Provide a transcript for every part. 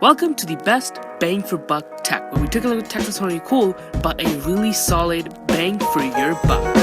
Welcome to the best bang for buck tech, where we took a look at tech that's not really cool, but a really solid bang for your buck.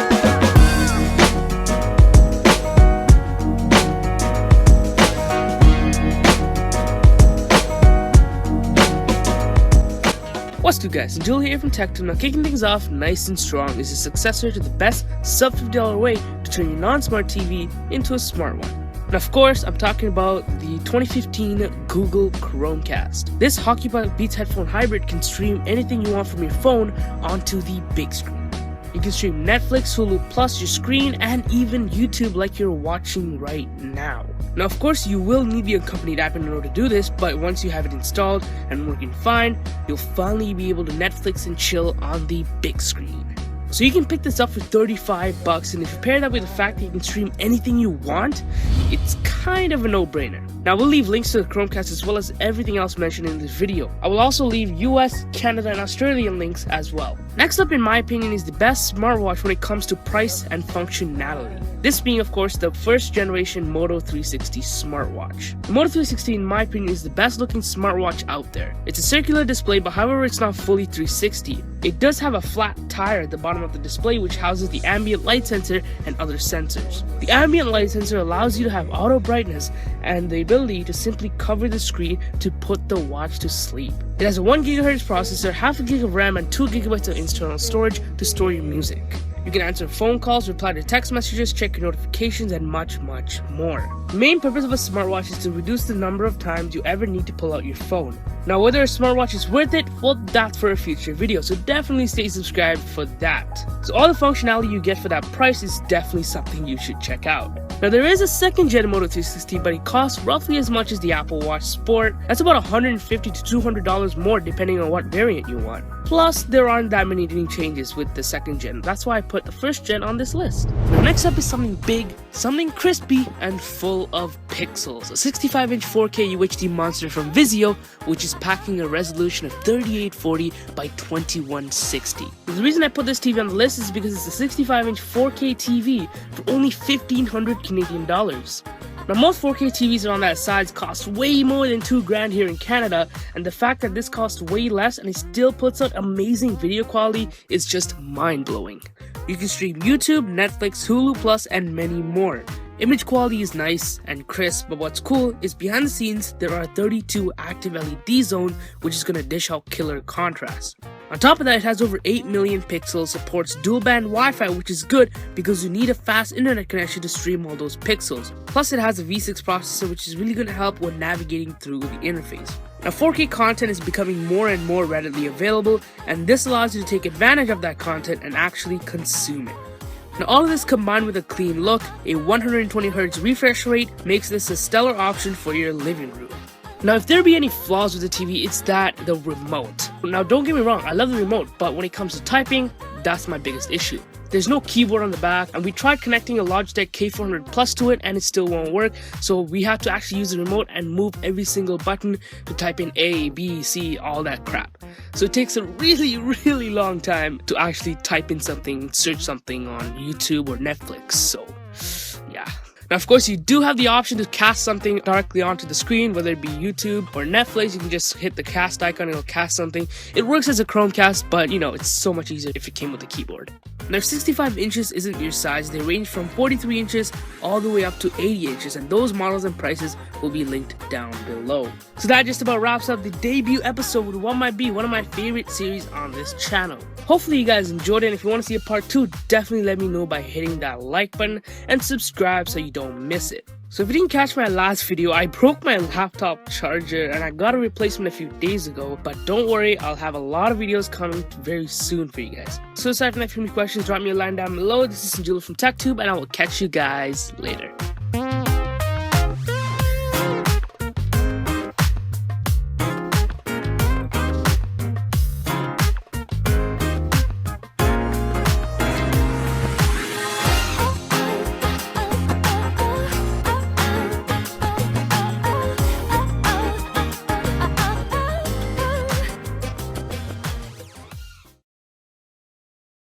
What's good, guys? Sanjula here from Tech. Now, kicking things off nice and strong is the successor to the best sub $50 way to turn your non-smart TV into a smart one. And of course, I'm talking about the 2015 Google Chromecast. This Hockey Puck Beats headphone hybrid can stream anything you want from your phone onto the big screen. You can stream Netflix, Hulu Plus, your screen, and even YouTube like you're watching right now. Now, of course, you will need the accompanied app in order to do this, but once you have it installed and working fine, you'll finally be able to Netflix and chill on the big screen. So you can pick this up for $35, and if you pair that with the fact that you can stream anything you want, it's kind of a no-brainer. Now, we'll leave links to the Chromecast as well as everything else mentioned in this video. I will also leave US, Canada, and Australian links as well. Next up, in my opinion, is the best smartwatch when it comes to price and functionality. This being, of course, the first generation Moto 360 smartwatch. The Moto 360, in my opinion, is the best looking smartwatch out there. It's a circular display, but however, it's not fully 360. It does have a flat tire at the bottom of the display, which houses the ambient light sensor and other sensors. The ambient light sensor allows you to have auto brightness and the ability to simply cover the screen to put the watch to sleep. It has a 1 GHz processor, half a gig of RAM, and 2 GB of internal storage to store your music. You can answer phone calls, reply to text messages, check your notifications, and much, much more. The main purpose of a smartwatch is to reduce the number of times you ever need to pull out your phone. Now, whether a smartwatch is worth it, well, that's for a future video, so definitely stay subscribed for that. So all the functionality you get for that price is definitely something you should check out. Now, there is a second gen Moto 360, but it costs roughly as much as the Apple Watch Sport. That's about $150 to $200 more depending on what variant you want. Plus, there aren't that many new changes with the second gen. That's why I put the first gen on this list. Now, next up is something big, something crispy, and full of pixels. A 65-inch 4K UHD monster from Vizio, which is packing a resolution of 3840 by 2160. The reason I put this TV on the list is because it's a 65-inch 4K TV for only $1,500 Canadian dollars. Now, most 4K TVs around that size cost way more than $2,000 here in Canada, and the fact that this costs way less and it still puts out amazing video quality is just mind-blowing. You can stream YouTube, Netflix, Hulu Plus, and many more. Image quality is nice and crisp, but what's cool is behind the scenes there are 32 active LED zones, which is going to dish out killer contrast. On top of that, it has over 8 million pixels, supports dual band Wi-Fi, which is good because you need a fast internet connection to stream all those pixels. Plus, it has a V6 processor, which is really going to help when navigating through the interface. Now, 4K content is becoming more and more readily available, and this allows you to take advantage of that content and actually consume it. Now, all of this combined with a clean look, a 120Hz refresh rate makes this a stellar option for your living room. Now, if there be any flaws with the TV, it's the remote. Now, don't get me wrong, I love the remote, but when it comes to typing, that's my biggest issue. There's no keyboard on the back, and we tried connecting a Logitech K400 Plus to it, and it still won't work, so we have to actually use the remote and move every single button to type in A, B, C, all that crap. So it takes a really, really long time to actually type in something, search something on YouTube or Netflix, so yeah. Now, of course, you do have the option to cast something directly onto the screen, whether it be YouTube or Netflix. You can just hit the cast icon, it'll cast something. It works as a Chromecast, but you know, it's so much easier if it came with a keyboard. Now, if 65 inches isn't your size, they range from 43 inches all the way up to 80 inches, and those models and prices will be linked down below. So that just about wraps up the debut episode with what might be one of my favorite series on this channel. Hopefully you guys enjoyed it, and if you want to see a part 2, definitely let me know by hitting that like button and subscribe so you don't miss it. So if you didn't catch my last video, I broke my laptop charger and I got a replacement a few days ago, but don't worry, I'll have a lot of videos coming very soon for you guys. So aside from that, if you have any questions, drop me a line down below. This is Sanjula from TechTube, and I will catch you guys later.